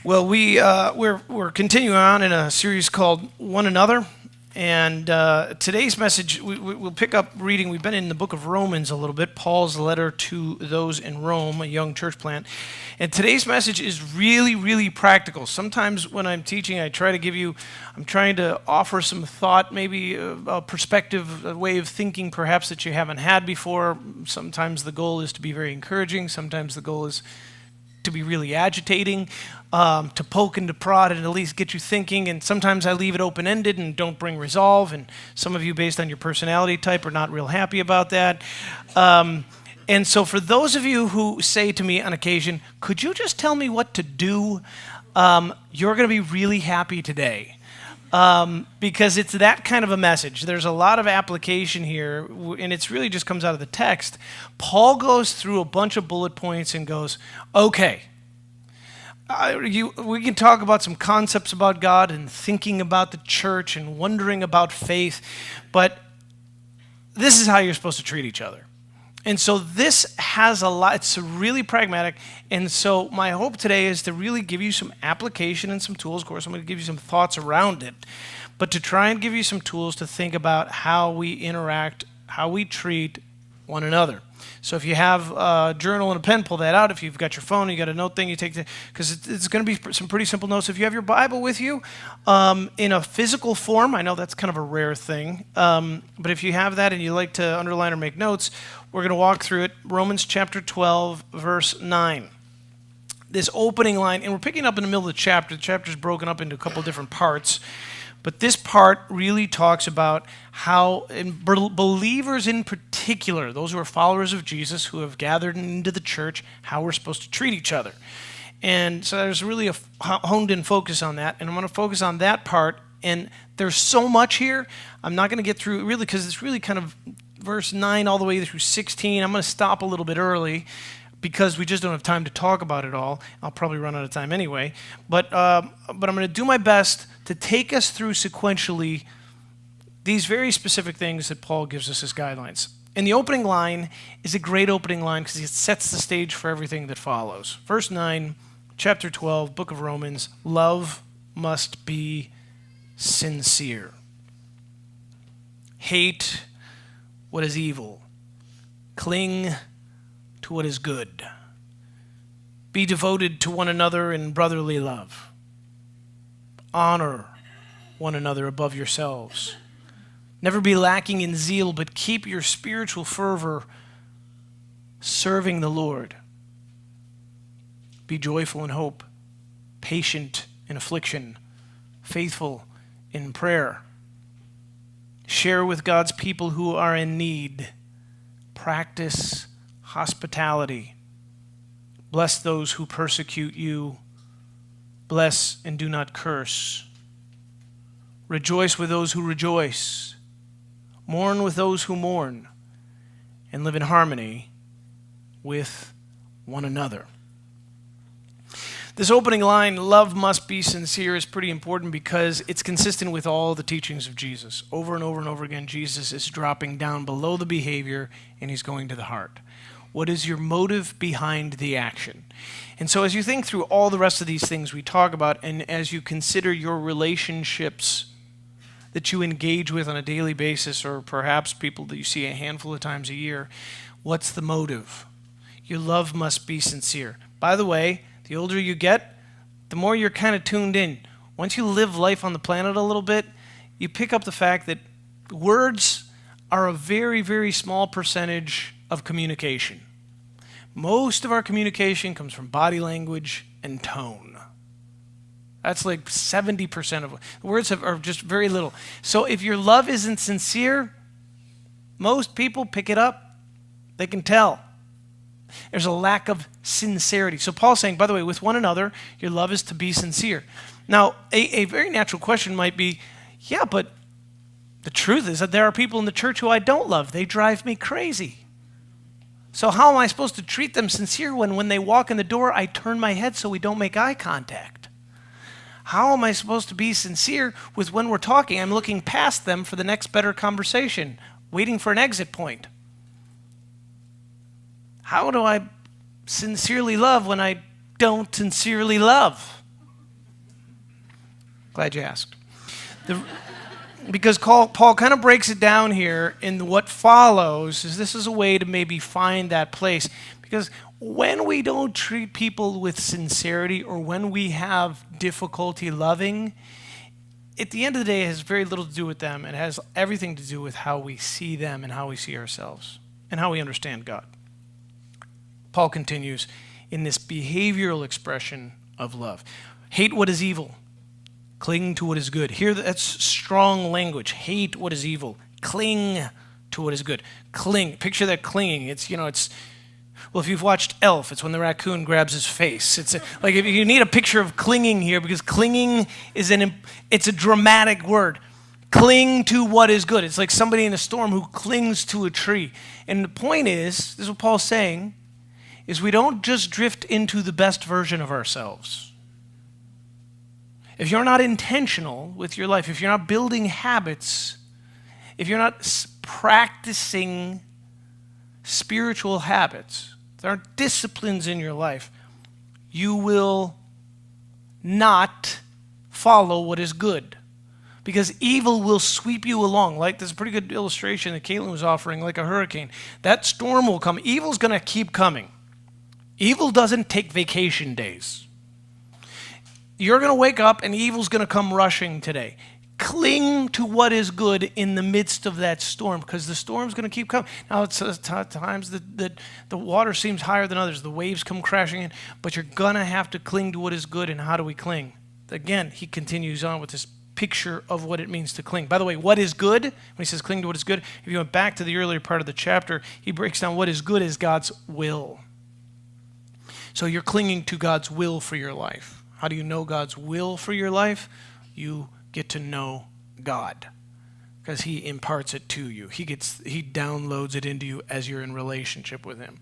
Well, we're continuing on in a series called One Another, and today's message we'll pick up reading. We've been in the book of Romans a little bit, Paul's letter to those in Rome, a young church plant. And today's message is really, really practical. Sometimes when I'm teaching, I'm trying to offer some thought, maybe a perspective, a way of thinking perhaps that you haven't had before. Sometimes the goal is to be very encouraging. Sometimes the goal is to be really agitating, to poke and to prod and at least get you thinking. And sometimes I leave it open-ended and don't bring resolve. And some of you, based on your personality type, are not real happy about that. And so for those of you who say to me on occasion, could you just tell me what to do? You're going to be really happy today. Because it's that kind of a message. There's a lot of application here, and it's really just comes out of the text. Paul goes through a bunch of bullet points and goes, okay, we can talk about some concepts about God and thinking about the church and wondering about faith, but this is how you're supposed to treat each other. And so this has a lot, it's really pragmatic. And so my hope today is to really give you some application and some tools. Of course, I'm going to give you some thoughts around it, but to try and give you some tools to think about how we interact, how we treat one another. So if you have a journal and a pen, pull that out. If you've got your phone, you got a note thing, you take the, because it's going to be some pretty simple notes. If you have your Bible with you in a physical form, I know that's kind of a rare thing, but if you have that and you like to underline or make notes, we're going to walk through it. Romans chapter 12, verse 9. This opening line, and we're picking up in the middle of the chapter. The chapter's broken up into a couple different parts. But this part really talks about how believers in particular, those who are followers of Jesus, who have gathered into the church, how we're supposed to treat each other. And so there's really a honed-in focus on that, and I'm going to focus on that part. And there's so much here, I'm not going to get through it really, because it's really kind of verse 9 all the way through 16. I'm going to stop a little bit early because we just don't have time to talk about it all. I'll probably run out of time anyway. But I'm going to do my best to take us through sequentially these very specific things that Paul gives us as guidelines. And the opening line is a great opening line because it sets the stage for everything that follows. Verse 9, chapter 12, book of Romans, love must be sincere. Hate what is evil. Cling to what is good. Be devoted to one another in brotherly love. Honor one another above yourselves. Never be lacking in zeal, but keep your spiritual fervor serving the Lord. Be joyful in hope, patient in affliction, faithful in prayer. Share with God's people who are in need. Practice hospitality. Bless those who persecute you. Bless and do not curse. Rejoice with those who rejoice. Mourn with those who mourn. And live in harmony with one another. This opening line, love must be sincere, is pretty important because it's consistent with all the teachings of Jesus. Over and over and over again, Jesus is dropping down below the behavior and he's going to the heart. What is your motive behind the action? And so as you think through all the rest of these things we talk about, and as you consider your relationships that you engage with on a daily basis, or perhaps people that you see a handful of times a year, what's the motive? Your love must be sincere. By the way, the older you get, the more you're kind of tuned in. Once you live life on the planet a little bit, you pick up the fact that words are a very, very small percentage of communication. Most of our communication comes from body language and tone. That's like 70% of the words are just very little. So if your love isn't sincere, most people pick it up. They can tell. There's a lack of sincerity. So Paul's saying, by the way, with one another, your love is to be sincere. Now, a very natural question might be, yeah, but the truth is that there are people in the church who I don't love. They drive me crazy. So how am I supposed to treat them sincere when they walk in the door, I turn my head so we don't make eye contact? How am I supposed to be sincere with when we're talking? I'm looking past them for the next better conversation, waiting for an exit point. How do I sincerely love when I don't sincerely love? Glad you asked. Because Paul kind of breaks it down here in what follows. This is a way to maybe find that place. Because when we don't treat people with sincerity, or when we have difficulty loving, at the end of the day, it has very little to do with them. It has everything to do with how we see them and how we see ourselves and how we understand God. Paul continues in this behavioral expression of love. Hate what is evil. Cling to what is good. Here, that's strong language. Hate what is evil. Cling to what is good. Cling. Picture that clinging. Well, if you've watched Elf, it's when the raccoon grabs his face. Like if you need a picture of clinging here, because clinging it's a dramatic word. Cling to what is good. It's like somebody in a storm who clings to a tree. And the point is, this is what Paul's saying, is we don't just drift into the best version of ourselves. If you're not intentional with your life, if you're not building habits, if you're not practicing spiritual habits, there are disciplines in your life, you will not follow what is good. Because evil will sweep you along. Like, there's a pretty good illustration that Caitlin was offering, like a hurricane. That storm will come. Evil's going to keep coming. Evil doesn't take vacation days. You're going to wake up and evil's going to come rushing today. Cling to what is good in the midst of that storm, because the storm's going to keep coming. Now, it's times that the water seems higher than others. The waves come crashing in, but you're going to have to cling to what is good. And how do we cling? Again, he continues on with this picture of what it means to cling. By the way, what is good? When he says cling to what is good, if you went back to the earlier part of the chapter, he breaks down what is good is God's will. So you're clinging to God's will for your life. How do you know God's will for your life? You get to know God, because he imparts it to you. He downloads it into you as you're in relationship with him.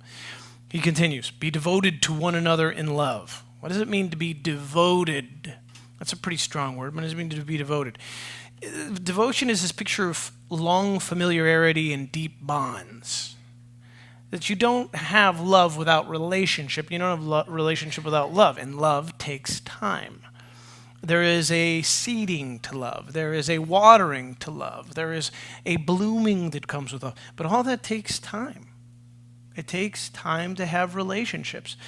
He continues, be devoted to one another in love. What does it mean to be devoted? That's a pretty strong word. What does it mean to be devoted? Devotion is this picture of long familiarity and deep bonds. That you don't have love without relationship. You don't have relationship without love. And love takes time. There is a seeding to love. There is a watering to love. There is a blooming that comes with love. But all that takes time. It takes time to have relationships.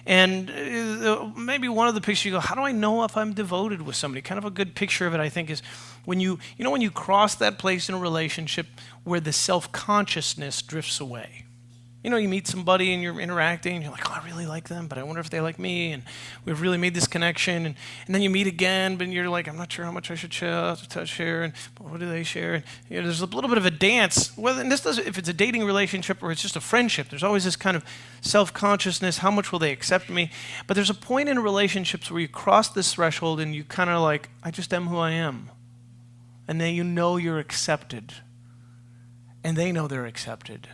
And maybe one of the pictures, you go, how do I know if I'm devoted with somebody? Kind of a good picture of it, I think, is when you cross that place in a relationship where the self-consciousness drifts away. You meet somebody and you're interacting, and you're like, oh, I really like them, but I wonder if they like me, and we've really made this connection. And then you meet again, but you're like, I'm not sure how much I should share, and what do they share? And there's a little bit of a dance. If it's a dating relationship or it's just a friendship, there's always this kind of self-consciousness. How much will they accept me? But there's a point in relationships where you cross this threshold and you kind of like, I just am who I am. And then you're accepted. And they know they're accepted.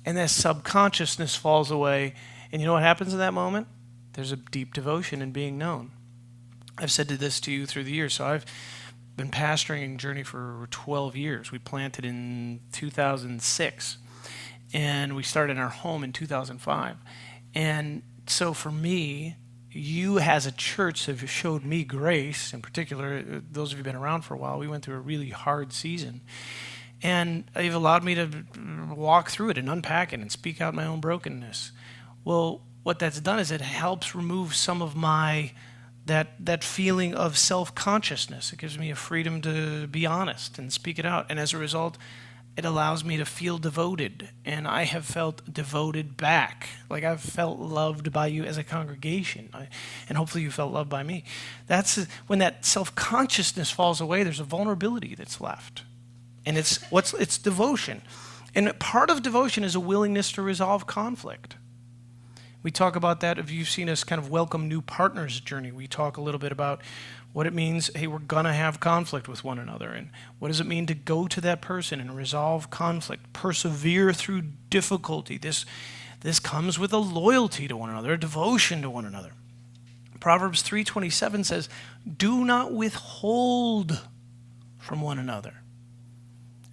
And that subconsciousness falls away. And you know what happens in that moment? There's a deep devotion in being known. I've said this to you through the years. So I've been pastoring Journey for 12 years. We planted in 2006. And we started our home in 2005. And so for me, you as a church have showed me grace. In particular, those of you who've been around for a while, we went through a really hard season. And you've allowed me to walk through it and unpack it and speak out my own brokenness. Well, what that's done is it helps remove some of my that feeling of self-consciousness. It gives me a freedom to be honest and speak it out. And as a result, it allows me to feel devoted. And I have felt devoted back. Like I've felt loved by you as a congregation. And hopefully you felt loved by me. That's when that self-consciousness falls away, there's a vulnerability that's left. And it's devotion. And part of devotion is a willingness to resolve conflict. We talk about that. If you've seen us kind of welcome new partners journey, we talk a little bit about what it means, hey, we're going to have conflict with one another. And what does it mean to go to that person and resolve conflict, persevere through difficulty? This comes with a loyalty to one another, a devotion to one another. Proverbs 3:27 says, do not withhold from one another.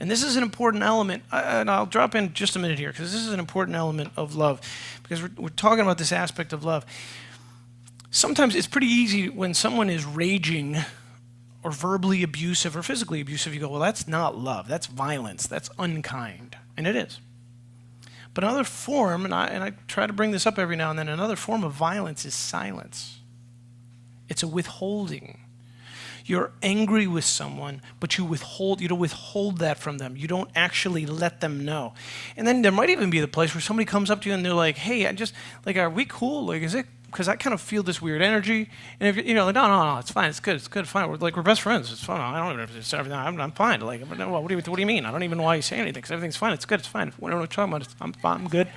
And this is an important element, and I'll drop in just a minute here, because this is an important element of love, because we're talking about this aspect of love. Sometimes it's pretty easy when someone is raging or verbally abusive or physically abusive, you go, well, that's not love, that's violence, that's unkind. And it is. But another form, and I try to bring this up every now and then, another form of violence is silence. It's a withholding. You're angry with someone, but you don't withhold that from them. You don't actually let them know. And then there might even be the place where somebody comes up to you and they're like, hey, are we cool? Like, is it, because I kind of feel this weird energy. And if like, no, it's fine, it's good, fine. We're best friends, it's fine. I don't even, it's everything, I'm fine. Like, what do you mean? I don't even know why you say anything, because everything's fine, it's good, it's fine. What are we talking about? I'm fine, I'm good.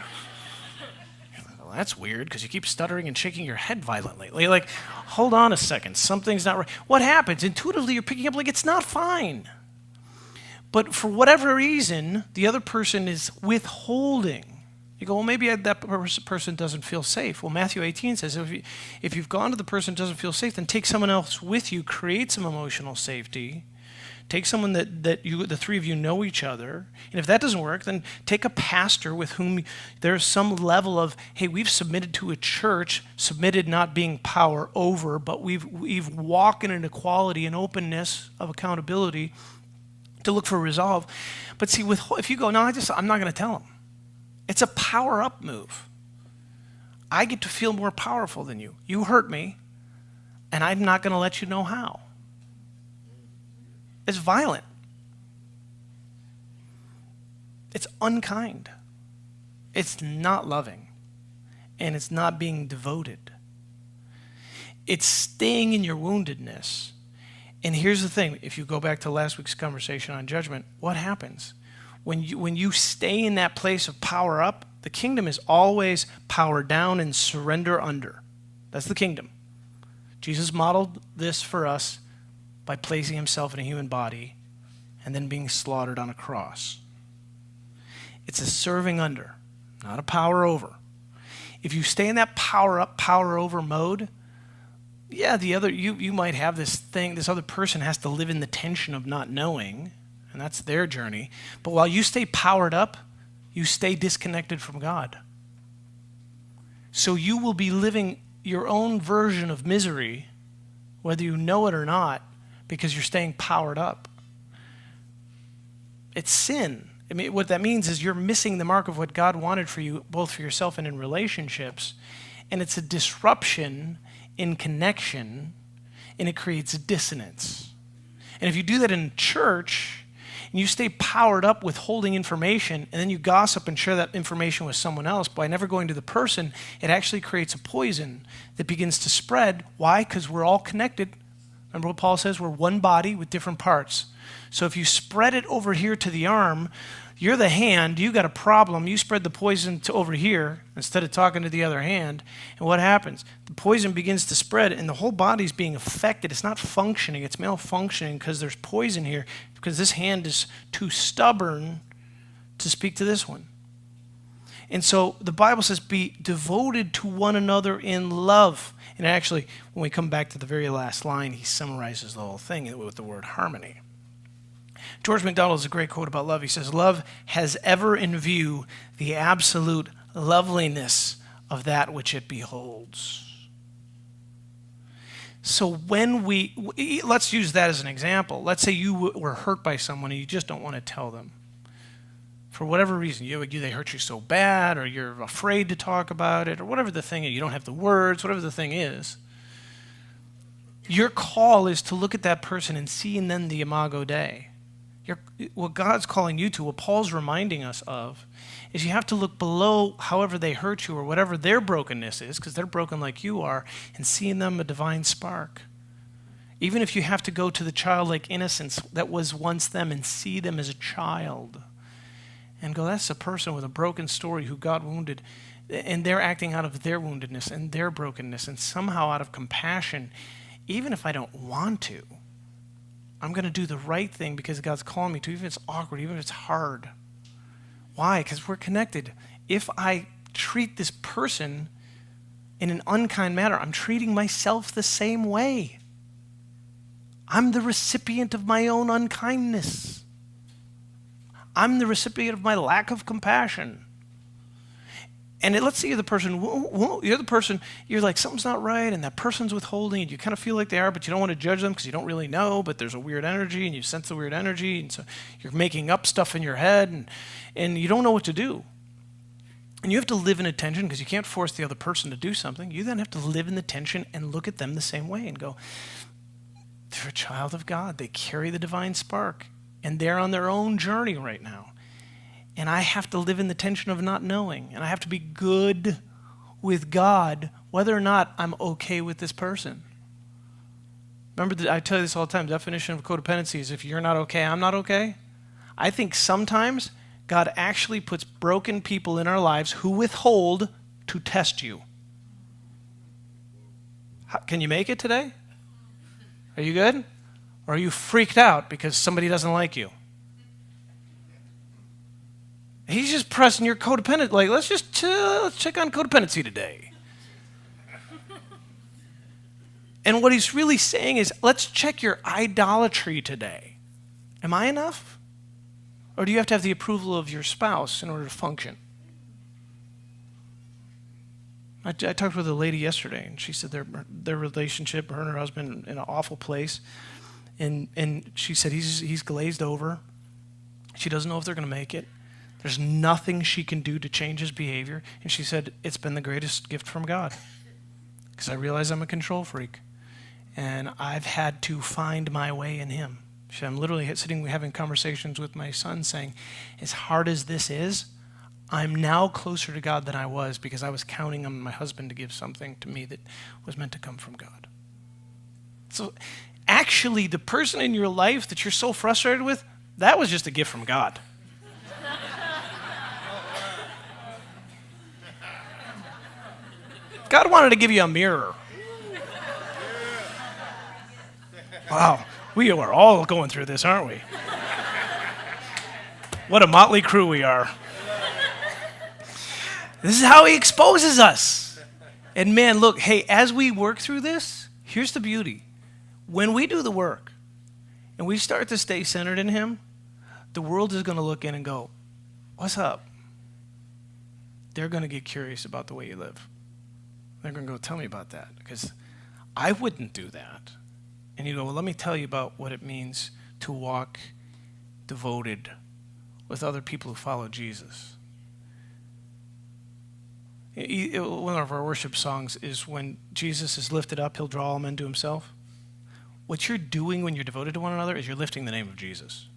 That's weird, because you keep stuttering and shaking your head violently. Like, hold on a second, something's not right. What happens? Intuitively, you're picking up like it's not fine. But for whatever reason, the other person is withholding. You go, well, maybe that person doesn't feel safe. Well, Matthew 18 says, if you've gone to the person who doesn't feel safe, then take someone else with you, create some emotional safety. Take someone that the three of you know each other. And if that doesn't work, then take a pastor with whom there's some level of, hey, we've submitted to a church, submitted not being power over, but we've walked in an equality and openness of accountability to look for resolve. But see, if you go, no, I'm not going to tell him. It's a power up move. I get to feel more powerful than you. You hurt me, and I'm not going to let you know how. It's violent. It's unkind. It's not loving. And it's not being devoted. It's staying in your woundedness. And here's the thing. If you go back to last week's conversation on judgment, what happens? When you stay in that place of power up, the kingdom is always power down and surrender under. That's the kingdom. Jesus modeled this for us by placing himself in a human body and then being slaughtered on a cross. It's a serving under, not a power over. If you stay in that power up, power over mode, yeah, you might have this other person has to live in the tension of not knowing, and that's their journey. But while you stay powered up, you stay disconnected from God. So you will be living your own version of misery, whether you know it or not, because you're staying powered up. It's sin. I mean, what that means is you're missing the mark of what God wanted for you, both for yourself and in relationships. And it's a disruption in connection, and it creates dissonance. And if you do that in church, and you stay powered up with holding information, and then you gossip and share that information with someone else by never going to the person, it actually creates a poison that begins to spread. Why? Because we're all connected. Remember what Paul says? We're one body with different parts. So if you spread it over here to the arm, you're the hand, you got a problem, you spread the poison to over here instead of talking to the other hand, and what happens? The poison begins to spread and the whole body's being affected. It's not functioning, it's malfunctioning because there's poison here, because this hand is too stubborn to speak to this one. And so the Bible says, be devoted to one another in love. And actually, when we come back to the very last line, he summarizes the whole thing with the word harmony. George MacDonald has a great quote about love. He says, love has ever in view the absolute loveliness of that which it beholds. So when let's use that as an example. Let's say you were hurt by someone and you just don't want to tell them. For whatever reason, they hurt you so bad, or you're afraid to talk about it, or whatever the thing is, you don't have the words, whatever the thing is. Your call is to look at that person and see in them the imago Dei. What God's calling you to, what Paul's reminding us of, is you have to look below however they hurt you or whatever their brokenness is, because they're broken like you are, and see in them a divine spark. Even if you have to go to the childlike innocence that was once them and see them as a child. And go, that's a person with a broken story who God wounded, and they're acting out of their woundedness and their brokenness, and somehow out of compassion, even if I don't want to, I'm going to do the right thing because God's calling me to, even if it's awkward, even if it's hard. Why? Because we're connected. If I treat this person in an unkind manner, I'm treating myself the same way. I'm the recipient of my own unkindness. I'm the recipient of my lack of compassion. And let's say you're the person, you're like, something's not right, and that person's withholding, and you kind of feel like they are, but you don't want to judge them because you don't really know, but there's a weird energy, and you sense the weird energy, and so you're making up stuff in your head, and you don't know what to do. And you have to live in a tension because you can't force the other person to do something. You then have to live in the tension and look at them the same way and go, they're a child of God. They carry the divine spark, and they're on their own journey right now. And I have to live in the tension of not knowing. And I have to be good with God, whether or not I'm okay with this person. Remember, I tell you this all the time, the definition of codependency is if you're not okay, I'm not okay. I think sometimes God actually puts broken people in our lives who withhold to test you. Can you make it today? Are you good? Or are you freaked out because somebody doesn't like you? He's just pressing your codependent. Like, let's check on codependency today. And what he's really saying is, let's check your idolatry today. Am I enough? Or do you have to have the approval of your spouse in order to function? I talked with a lady yesterday, and she said their relationship, her and her husband, in an awful place. And she said he's glazed over. She doesn't know if they're going to make it. There's nothing she can do to change his behavior. And she said, it's been the greatest gift from God. Because I realize I'm a control freak. And I've had to find my way in him. She said, I'm literally sitting having conversations with my son saying, as hard as this is, I'm now closer to God than I was because I was counting on my husband to give something to me that was meant to come from God. So actually, the person in your life that you're so frustrated with, that was just a gift from God. God wanted to give you a mirror. Wow, we are all going through this, aren't we? What a motley crew we are. This is how he exposes us. And man, look, hey, as we work through this, here's the beauty. When we do the work and we start to stay centered in him, the world is going to look in and go, what's up? They're going to get curious about the way you live. They're going to go, tell me about that, because I wouldn't do that. And you go, well, let me tell you about what it means to walk devoted with other people who follow Jesus. One of our worship songs is when Jesus is lifted up, he'll draw all men to himself. What you're doing when you're devoted to one another is you're lifting the name of Jesus.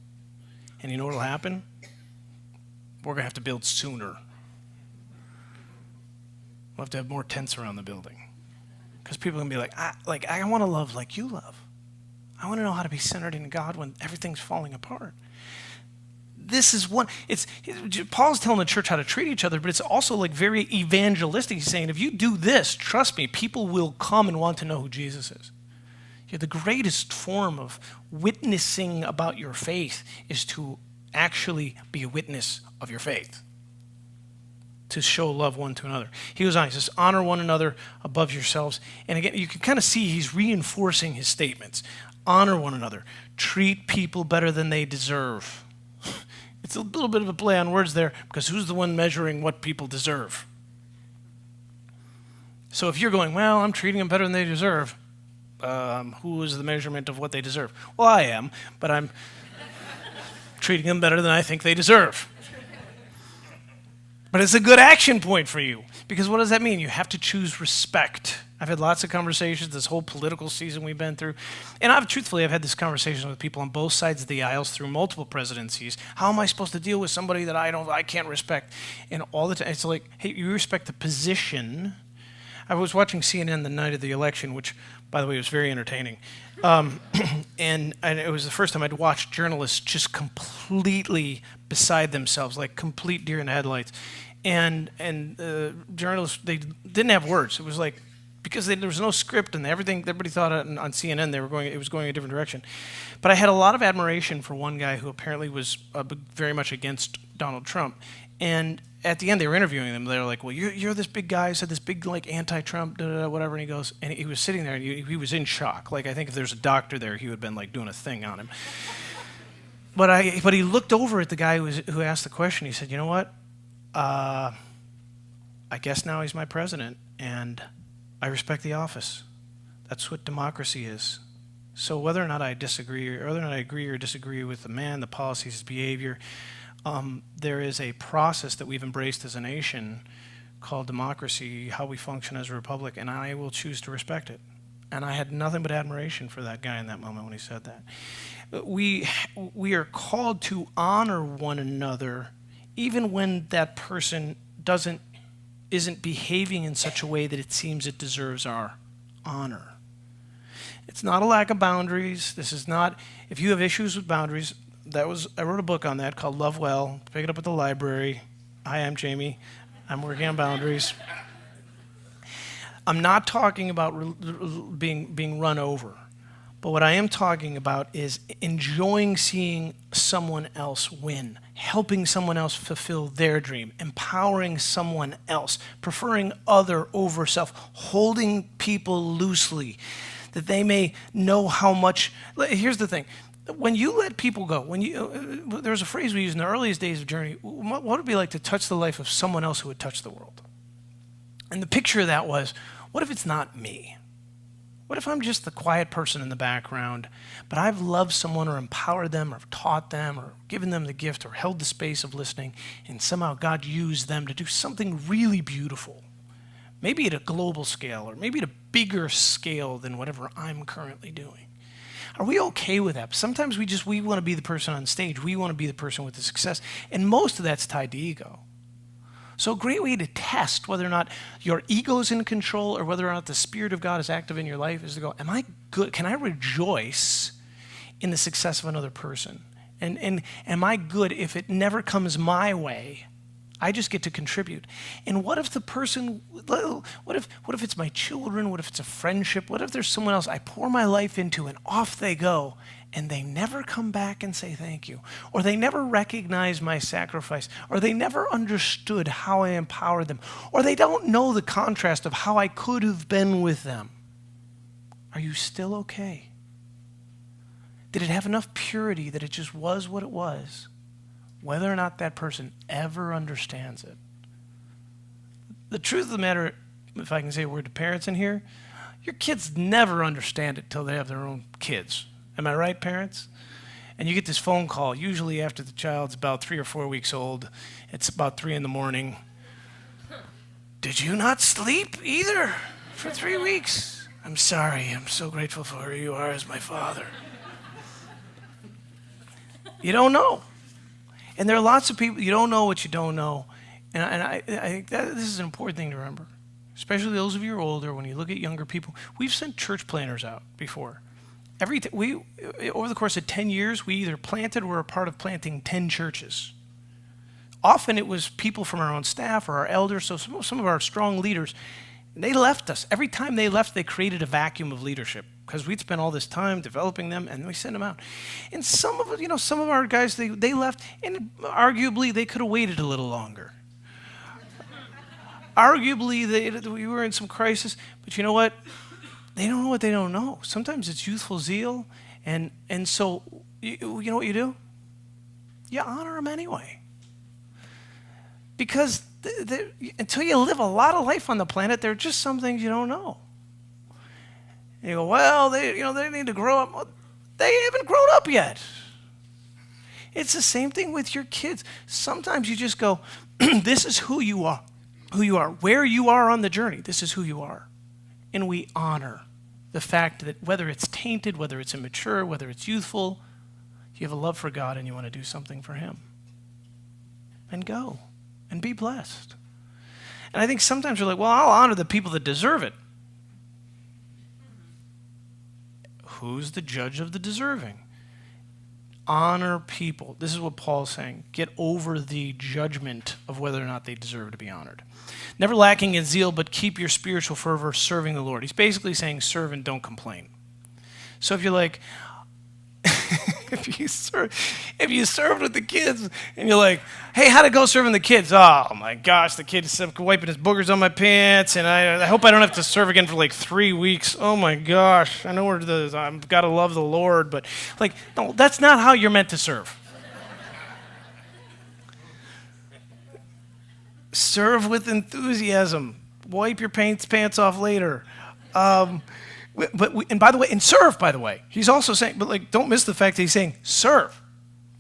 And you know what will happen? We're going to have to build sooner. We'll have to have more tents around the building. Because people are going to be like, I want to love like you love. I want to know how to be centered in God when everything's falling apart. This is Paul's telling the church how to treat each other, but it's also like very evangelistic. He's saying, if you do this, trust me, people will come and want to know who Jesus is. The greatest form of witnessing about your faith is to actually be a witness of your faith. To show love one to another. He goes on, he says, honor one another above yourselves. And again, you can kind of see he's reinforcing his statements. Honor one another. Treat people better than they deserve. It's a little bit of a play on words there, because who's the one measuring what people deserve? So if you're going, well, I'm treating them better than they deserve, who is the measurement of what they deserve? Well, I am, but I'm treating them better than I think they deserve. But it's a good action point for you, because what does that mean? You have to choose respect. I've had lots of conversations this whole political season we've been through, and I've had this conversation with people on both sides of the aisles through multiple presidencies. How am I supposed to deal with somebody that I can't respect? And all the time, it's like, hey, you respect the position. I was watching CNN the night of the election, which, by the way, was very entertaining. And it was the first time I'd watched journalists just completely beside themselves, like complete deer in the headlights. And journalists, they didn't have words. It was like, because there was no script and everybody thought on CNN it was going a different direction. But I had a lot of admiration for one guy who apparently was very much against Donald Trump. And at the end, they were interviewing him. They were like, well, you're this big guy who said this big, like, anti-Trump, whatever. And he goes, and he was sitting there, and he was in shock. Like, I think if there's a doctor there, he would have been, like, doing a thing on him. But he looked over at the guy who asked the question. He said, "You know what? I guess now he's my president, and I respect the office. That's what democracy is. So whether or not I disagree, or whether or not I agree or disagree with the man, the policies, his behavior, there is a process that we've embraced as a nation called democracy, how we function as a republic, and I will choose to respect it." And I had nothing but admiration for that guy in that moment when he said that. We are called to honor one another, even when that person isn't behaving in such a way that it seems it deserves our honor. It's not a lack of boundaries. This is not, if you have issues with boundaries, I wrote a book on that called Love Well. Pick it up at the library. Hi, I'm Jamie. I'm working on boundaries. I'm not talking about being run over. But what I am talking about is enjoying seeing someone else win, helping someone else fulfill their dream, empowering someone else, preferring other over self, holding people loosely, that they may know how much. Here's the thing. When you let people go, there's a phrase we use in the earliest days of Journey, what would it be like to touch the life of someone else who would touch the world? And the picture of that was, what if it's not me? What if I'm just the quiet person in the background, but I've loved someone or empowered them or taught them or given them the gift or held the space of listening, and somehow God used them to do something really beautiful, maybe at a global scale or maybe at a bigger scale than whatever I'm currently doing? Are we okay with that? Sometimes we want to be the person on stage. We want to be the person with the success, and most of that's tied to ego. So a great way to test whether or not your ego is in control or whether or not the Spirit of God is active in your life is to go, am I good? Can I rejoice in the success of another person? And am I good if it never comes my way? I just get to contribute. And what if the person, what if it's my children? What if it's a friendship? What if there's someone else I pour my life into and off they go, and they never come back and say thank you, or they never recognize my sacrifice, or they never understood how I empowered them, or they don't know the contrast of how I could have been with them? Are you still okay? Did it have enough purity that it just was what it was, whether or not that person ever understands it? The truth of the matter, if I can say a word to parents in here, your kids never understand it till they have their own kids. Am I right, parents? And you get this phone call, usually after the child's about 3 or 4 weeks old. It's about 3 a.m. Did you not sleep either for 3 weeks? I'm sorry. I'm so grateful for who you are as my father. You don't know. And there are lots of people, you don't know what you don't know. And I think that this is an important thing to remember, especially those of you who are older. When you look at younger people, we've sent church planners out before. Over the course of 10 years, we either planted or were a part of planting 10 churches. Often it was people from our own staff or our elders, so some of our strong leaders, they left us. Every time they left, they created a vacuum of leadership because we'd spent all this time developing them, and we sent them out. And some of our guys, they left, and arguably they could have waited a little longer. Arguably, we were in some crisis, but you know what? They don't know what they don't know. Sometimes it's youthful zeal, and so you know what you do? You honor them anyway. Because until you live a lot of life on the planet, there are just some things you don't know. And you go, well, they need to grow up. Well, they haven't grown up yet. It's the same thing with your kids. Sometimes you just go, this is who you are, where you are on the journey. This is who you are. And we honor the fact that whether it's tainted, whether it's immature, whether it's youthful, you have a love for God and you want to do something for Him. And go and be blessed. And I think sometimes we're like, well, I'll honor the people that deserve it. Who's the judge of the deserving? Honor people. This is what Paul's saying. Get over the judgment of whether or not they deserve to be honored. Never lacking in zeal, but keep your spiritual fervor serving the Lord. He's basically saying serve and don't complain. So if you're like, if you served with the kids and you're like, hey, how'd it go serving the kids? Oh my gosh, the kid is wiping his boogers on my pants, and I hope I don't have to serve again for like 3 weeks. Oh my gosh, I know I've got to love the Lord, but like, no, that's not how you're meant to serve. Serve with enthusiasm. Wipe your pants off later. And by the way, and serve, by the way. He's also saying, but like, don't miss the fact that he's saying serve.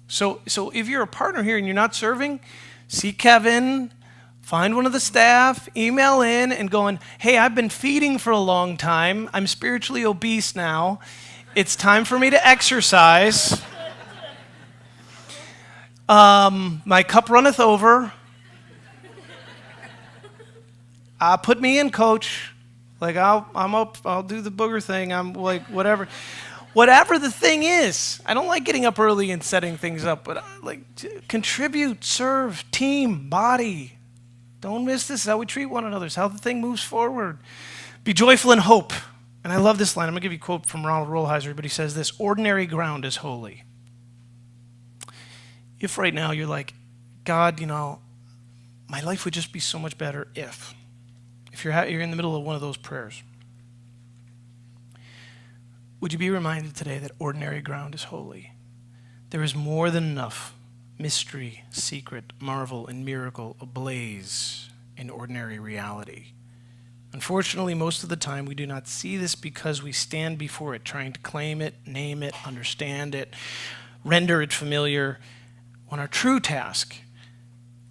So if you're a partner here and you're not serving, see Kevin, find one of the staff, email in and going, hey, I've been feeding for a long time. I'm spiritually obese now. It's time for me to exercise. My cup runneth over. Put me in, coach. Like, I'll do the booger thing. I'm like, whatever. Whatever the thing is. I don't like getting up early and setting things up, but contribute, serve, team, body. Don't miss this. How we treat one another. It's how the thing moves forward. Be joyful in hope. And I love this line. I'm going to give you a quote from Ronald Rolheiser, but he says this: ordinary ground is holy. If right now you're like, God, my life would just be so much better if you're in the middle of one of those prayers, would you be reminded today that ordinary ground is holy? There is more than enough mystery, secret, marvel, and miracle ablaze in ordinary reality. Unfortunately, most of the time we do not see this because we stand before it trying to claim it, name it, understand it, render it familiar, when our true task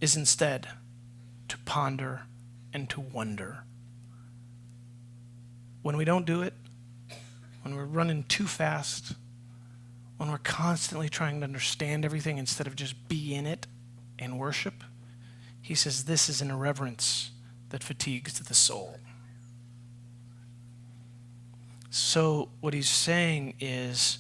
is instead to ponder and to wonder. When we don't do it, when we're running too fast, when we're constantly trying to understand everything instead of just be in it and worship, he says this is an irreverence that fatigues the soul. So what he's saying is,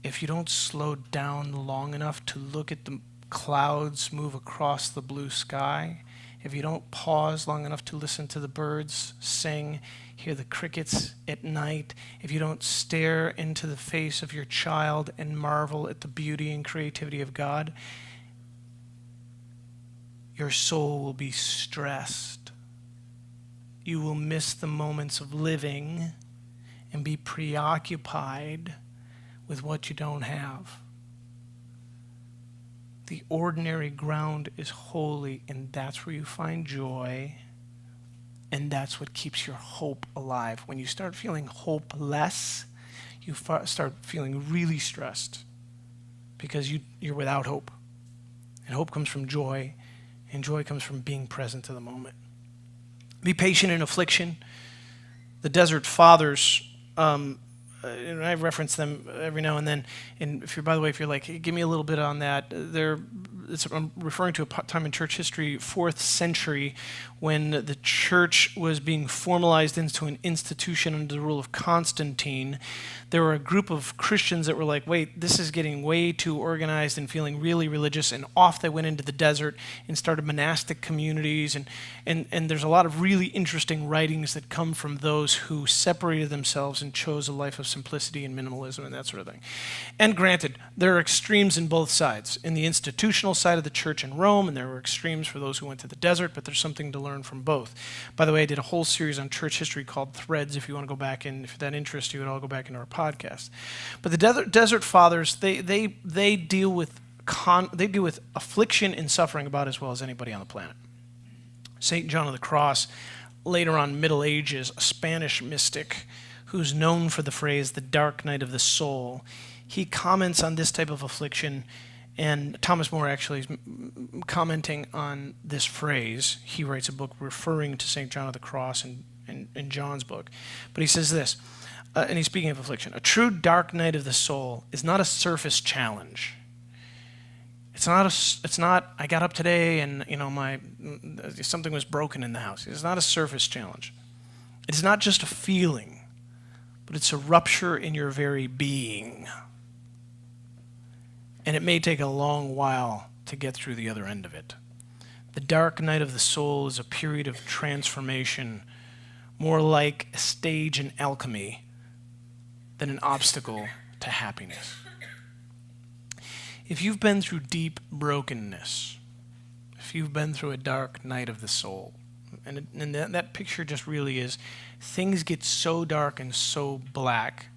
if you don't slow down long enough to look at the clouds move across the blue sky, if you don't pause long enough to listen to the birds sing, hear the crickets at night, if you don't stare into the face of your child and marvel at the beauty and creativity of God, your soul will be stressed. You will miss the moments of living and be preoccupied with what you don't have. The ordinary ground is holy, and that's where you find joy, and that's what keeps your hope alive. When you start feeling hopeless, you start feeling really stressed because you're without hope. And hope comes from joy, and joy comes from being present to the moment. Be patient in affliction. The Desert Fathers, and I reference them every now and then. And if you're like, hey, give me a little bit on that. I'm referring to a time in church history, 4th century, when the church was being formalized into an institution under the rule of Constantine. There were a group of Christians that were like, wait, this is getting way too organized and feeling really religious, and off they went into the desert and started monastic communities. And there's a lot of really interesting writings that come from those who separated themselves and chose a life of simplicity and minimalism and that sort of thing. And granted, there are extremes in both sides. In the institutional side of the church in Rome, and there were extremes for those who went to the desert, but there's something to learn from both. By the way, I did a whole series on church history called Threads. If you want to go back and if that interests you, I'll go back into our podcast. But the Desert Fathers, they deal with affliction and suffering about as well as anybody on the planet. St. John of the Cross, later on Middle Ages, a Spanish mystic who's known for the phrase the dark night of the soul, he comments on this type of affliction, and Thomas More actually is commenting on this phrase. He writes a book referring to St. John of the Cross in John's book. But he says this, and he's speaking of affliction: a true dark night of the soul is not a surface challenge. It's not I got up today and something was broken in the house. It's not a surface challenge. It's not just a feeling, but it's a rupture in your very being. And it may take a long while to get through the other end of it. The dark night of the soul is a period of transformation, more like a stage in alchemy than an obstacle to happiness. If you've been through deep brokenness, if you've been through a dark night of the soul, and that picture just really is, things get so dark and so black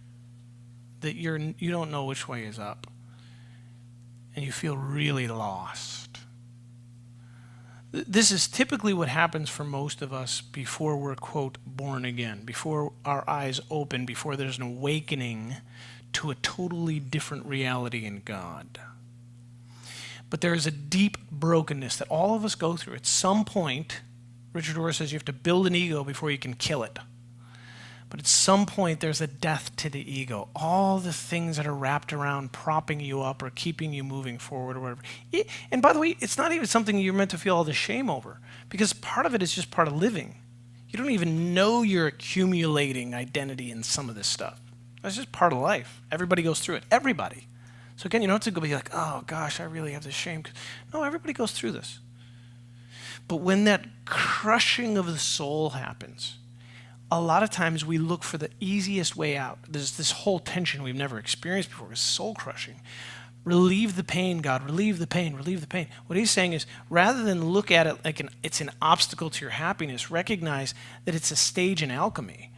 that you don't know which way is up, and you feel really lost. This is typically what happens for most of us before we're, quote, born again, before our eyes open, before there's an awakening to a totally different reality in God. But there is a deep brokenness that all of us go through. At some point, Richard Rohr says you have to build an ego before you can kill it. But at some point, there's a death to the ego. All the things that are wrapped around propping you up or keeping you moving forward or whatever. And by the way, it's not even something you're meant to feel all the shame over, because part of it is just part of living. You don't even know you're accumulating identity in some of this stuff. That's just part of life. Everybody goes through it. Everybody. So again, you don't have to go be like, oh gosh, I really have this shame. No, everybody goes through this. But when that crushing of the soul happens, a lot of times we look for the easiest way out. There's this whole tension we've never experienced before. It's soul crushing. Relieve the pain, God. Relieve the pain. Relieve the pain. What he's saying is, rather than look at it like it's an obstacle to your happiness, recognize that it's a stage in alchemy.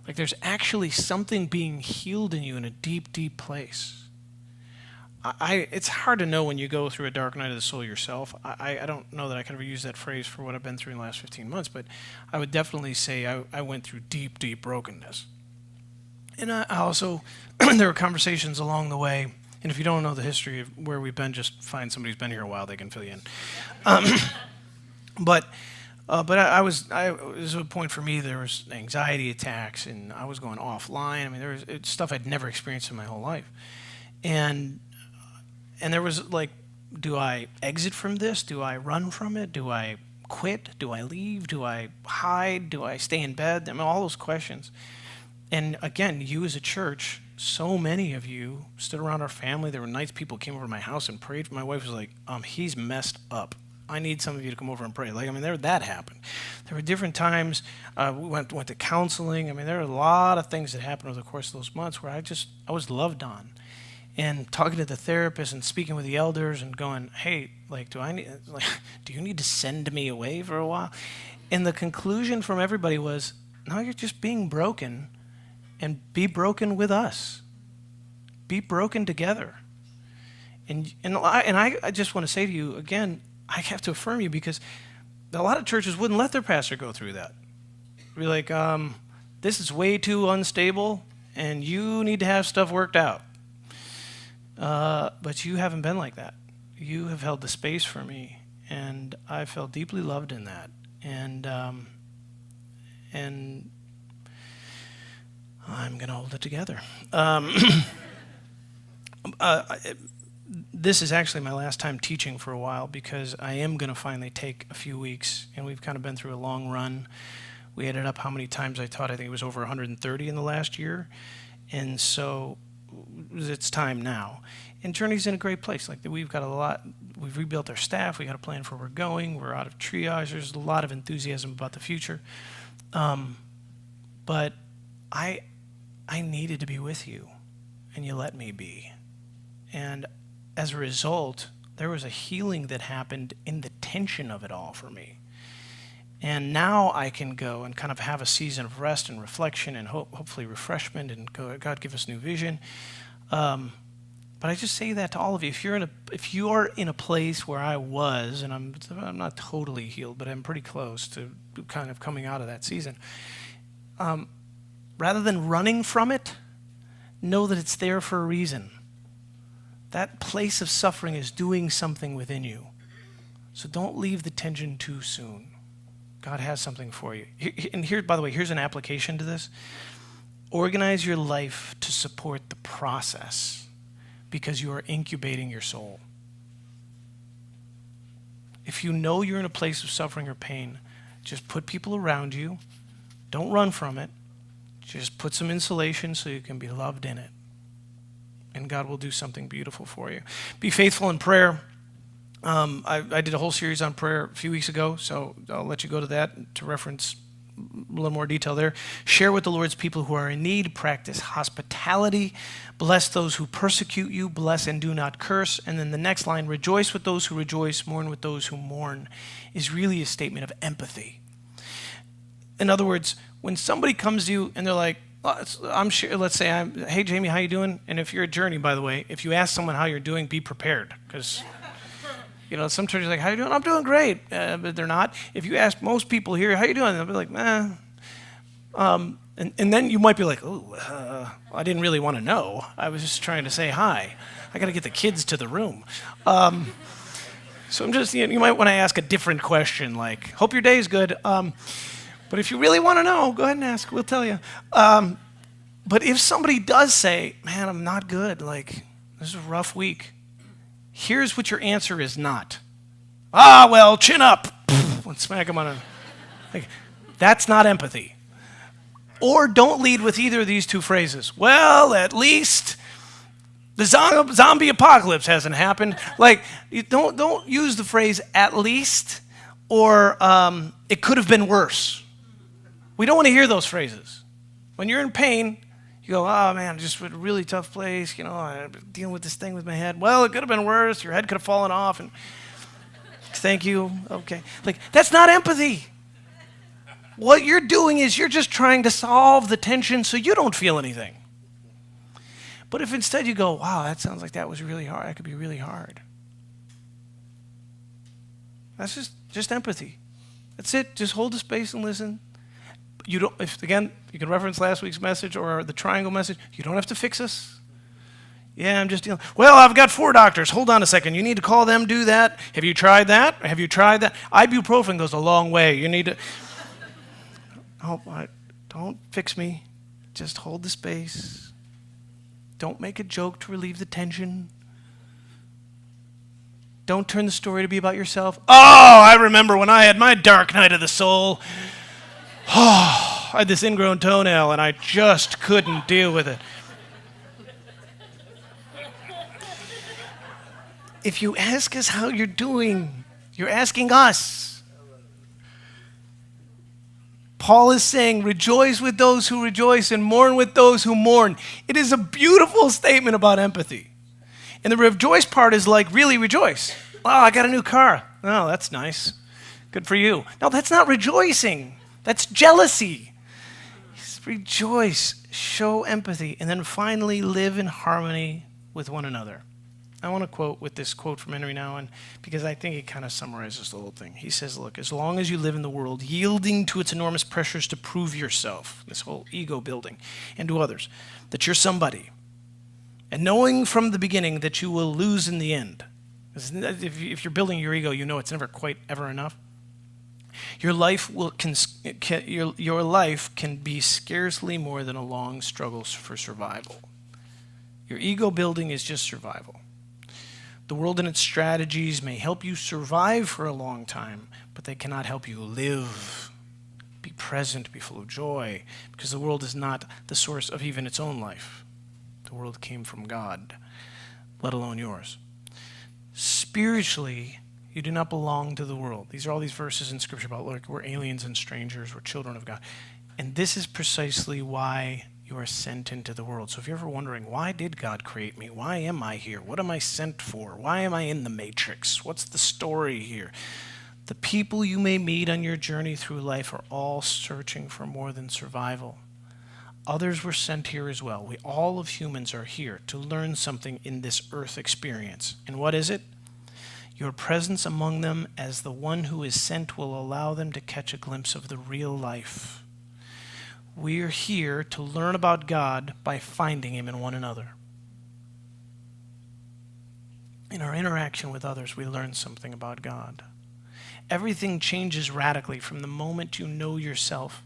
Like there's actually something being healed in you in a deep, deep place. It's hard to know when you go through a dark night of the soul yourself. I don't know that I can ever use that phrase for what I've been through in the last 15 months, but I would definitely say I went through deep, deep brokenness. And I also, there were conversations along the way, and if you don't know the history of where we've been, just find somebody who's been here a while, they can fill you in. But it was a point for me, there was anxiety attacks, and I was going offline. I mean, there was stuff I'd never experienced in my whole life. And there was like, do I exit from this? Do I run from it? Do I quit? Do I leave? Do I hide? Do I stay in bed? I mean, all those questions. And again, you as a church, so many of you stood around our family. There were nights people came over to my house and prayed. My wife was like, he's messed up. I need some of you to come over and pray. Like, I mean, that happened. There were different times we went to counseling. I mean, there were a lot of things that happened over the course of those months where I was loved on. And talking to the therapist and speaking with the elders and going, hey, like, do you need to send me away for a while? And the conclusion from everybody was, no, you're just being broken, and be broken with us. Be broken together. And I just want to say to you, again, I have to affirm you, because a lot of churches wouldn't let their pastor go through that. Be like, this is way too unstable, and you need to have stuff worked out. But you haven't been like that. You have held the space for me, and I felt deeply loved in that. And I'm going to hold it together. This is actually my last time teaching for a while, because I am going to finally take a few weeks, and we've kind of been through a long run. We added up how many times I taught. I think it was over 130 in the last year. And so it's time now. And Journey's in a great place. Like, we've got a lot. We've rebuilt our staff. We got a plan for where we're going. We're out of triage. There's a lot of enthusiasm about the future. But I needed to be with you, and you let me be. And as a result, there was a healing that happened in the tension of it all for me. And now I can go and kind of have a season of rest and reflection and hopefully refreshment, and God give us new vision. But I just say that to all of you. If you are in a place where I was, and I'm not totally healed, but I'm pretty close to kind of coming out of that season, rather than running from it, know that it's there for a reason. That place of suffering is doing something within you. So don't leave the tension too soon. God has something for you. And here, by the way, here's an application to this. Organize your life to support the process, because you are incubating your soul. If you know you're in a place of suffering or pain, just put people around you. Don't run from it. Just put some insulation so you can be loved in it. And God will do something beautiful for you. Be faithful in prayer. I did a whole series on prayer a few weeks ago, so I'll let you go to that to reference a little more detail there. Share with the Lord's people who are in need. Practice hospitality. Bless those who persecute you. Bless and do not curse. And then the next line, rejoice with those who rejoice, mourn with those who mourn, is really a statement of empathy. In other words, when somebody comes to you and they're like, I'm sure, let's say, hey, Jamie, how you doing? And if you're at Journey, by the way, if you ask someone how you're doing, be prepared, because Some churches are like, how you doing? I'm doing great. But they're not. If you ask most people here, how you doing? They'll be like, And then you might be like, I didn't really want to know. I was just trying to say hi. I got to get the kids to the room. So I'm just, you might want to ask a different question, like, hope your day is good. But if you really want to know, go ahead and ask. We'll tell you. But if somebody does say, man, I'm not good, like, this is a rough week, here's what your answer is not. Well, chin up. And smack them on a... Like, that's not empathy. Or don't lead with either of these two phrases. Well, at least the zombie apocalypse hasn't happened. Like, you don't use the phrase "at least" or "it could have been worse." We don't want to hear those phrases. When you're in pain, you go, "Oh man, just a really tough place. I'm dealing with this thing with my head. Well, it could have been worse. Your head could have fallen off." And thank you. Okay, like that's not empathy. What you're doing is you're just trying to solve the tension so you don't feel anything. But if instead you go, wow, that sounds like that was really hard. That could be really hard. That's just empathy. That's it. Just hold the space and listen. You can reference last week's message or the triangle message. You don't have to fix us. Yeah, I'm just dealing. Well, I've got 4 doctors. Hold on a second. You need to call them, do that. Have you tried that? Have you tried that? Ibuprofen goes a long way. You need to... Don't fix me. Just hold the space. Don't make a joke to relieve the tension. Don't turn the story to be about yourself. Oh, I remember when I had my dark night of the soul. Oh, I had this ingrown toenail and I just couldn't deal with it. If you ask us how you're doing, you're asking us. Paul is saying, rejoice with those who rejoice and mourn with those who mourn. It is a beautiful statement about empathy. And the rejoice part is like, really rejoice. Wow, I got a new car. Oh, that's nice. Good for you. No, that's not rejoicing. That's jealousy. Rejoice, show empathy, and then finally live in harmony with one another. I want to quote with this quote from Henry Nouwen because I think it kind of summarizes the whole thing. He says, look, as long as you live in the world, yielding to its enormous pressures to prove yourself, this whole ego building, and to others, that you're somebody, and knowing from the beginning that you will lose in the end. If you're building your ego, you know it's never quite ever enough. Your life can be scarcely more than a long struggle for survival. Your ego building is just survival. The world and its strategies may help you survive for a long time, but they cannot help you live, be present, be full of joy, because the world is not the source of even its own life. The world came from God, let alone yours. Spiritually, you do not belong to the world. These are all these verses in Scripture about, look, we're aliens and strangers, we're children of God. And this is precisely why you are sent into the world. So if you're ever wondering, why did God create me? Why am I here? What am I sent for? Why am I in the matrix? What's the story here? The people you may meet on your journey through life are all searching for more than survival. Others were sent here as well. All of humans are here to learn something in this earth experience. And what is it? Your presence among them as the one who is sent will allow them to catch a glimpse of the real life. We are here to learn about God by finding Him in one another. In our interaction with others, we learn something about God. Everything changes radically from the moment you know yourself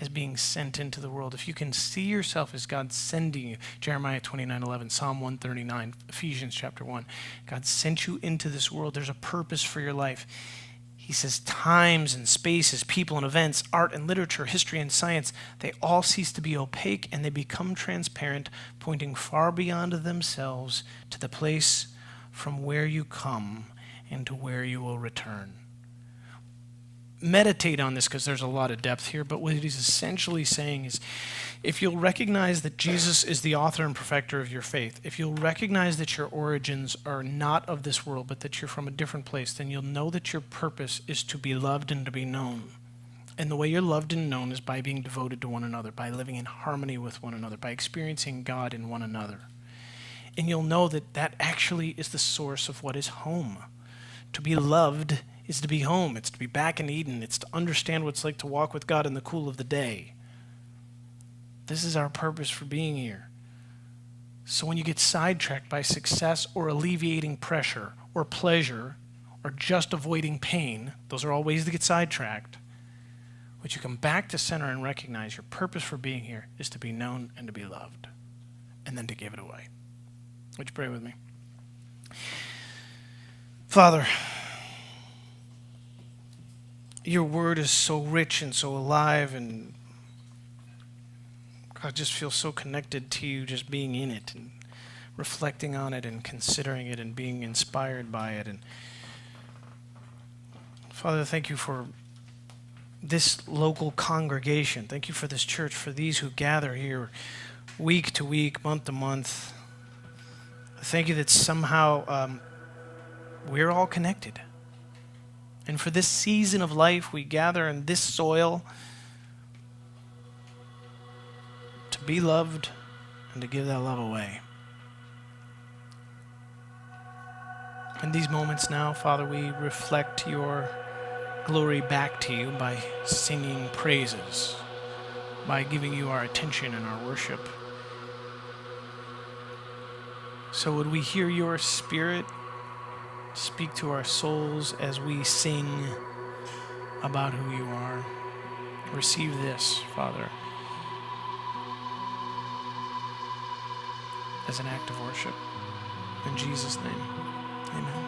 as being sent into the world. If you can see yourself as God sending you, Jeremiah 29:11, Psalm 139, Ephesians chapter 1, God sent you into this world. There's a purpose for your life. He says times and spaces, people and events, art and literature, history and science, they all cease to be opaque and they become transparent, pointing far beyond themselves to the place from where you come and to where you will return. Meditate on this because there's a lot of depth here, but what he's essentially saying is if you'll recognize that Jesus is the author and perfecter of your faith, if you'll recognize that your origins are not of this world, but that you're from a different place, then you'll know that your purpose is to be loved and to be known. And the way you're loved and known is by being devoted to one another, by living in harmony with one another, by experiencing God in one another. And you'll know that that actually is the source of what is home. To be loved is to be home. It's to be back in Eden. It's to understand what it's like to walk with God in the cool of the day. This is our purpose for being here. So when you get sidetracked by success or alleviating pressure or pleasure or just avoiding pain, those are all ways to get sidetracked. Would you come back to center and recognize your purpose for being here is to be known and to be loved, and then to give it away. Would you pray with me? Father, your word is so rich and so alive, and I just feel so connected to you just being in it and reflecting on it and considering it and being inspired by it. And Father, thank you for this local congregation. Thank you for this church, for these who gather here week to week, month to month. Thank you that somehow we're all connected. And for this season of life, we gather in this soil to be loved and to give that love away. In these moments now, Father, we reflect your glory back to you by singing praises, by giving you our attention and our worship. So would we hear your Spirit speak to our souls as we sing about who you are. Receive this, Father, as an act of worship. In Jesus' name, amen.